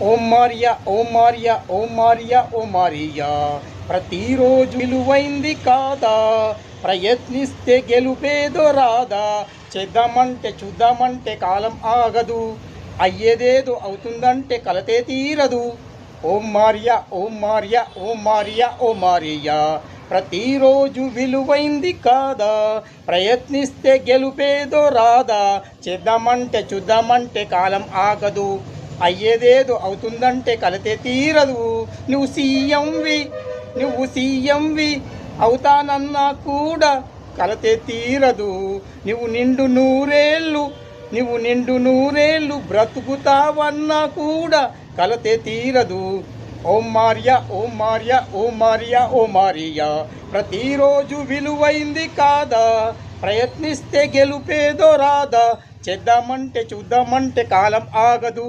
ఓం Maria ఓం Maria ఓం Maria ఓం Maria. ప్రతిరోజు విలువైంది కాదా, ప్రయత్నిస్తే గెలుపేదో రాదా. చేద్దామంటే చూద్దామంటే కాలం ఆగదు, అయ్యేదేదో అవుతుందంటే కలతే తీరదు. ఓం మారియా ఓం మారియా ఓం మారియా ఓం మారియా. ప్రతిరోజు విలువైంది కాదా, ప్రయత్నిస్తే గెలుపేదో రాదా. చేద్దామంటే చూద్దామంటే కాలం ఆగదు, అయ్యేదేదో అవుతుందంటే కలతే తీరదు. నువ్వు సీఎంవి అవుతానన్నా కూడా కలతే తీరదు. నువ్వు నిండు నూరేళ్ళు బ్రతుకుతావన్నా కూడా కలతే తీరదు. ఓం మారియా ఓం మారియా ఓం మారియా ఓం మారియా. ప్రతిరోజు విలువైంది కాదా, ప్రయత్నిస్తే గెలుపేదో రాదా. చేద్దామంటే చూద్దామంటే కాలం ఆగదు,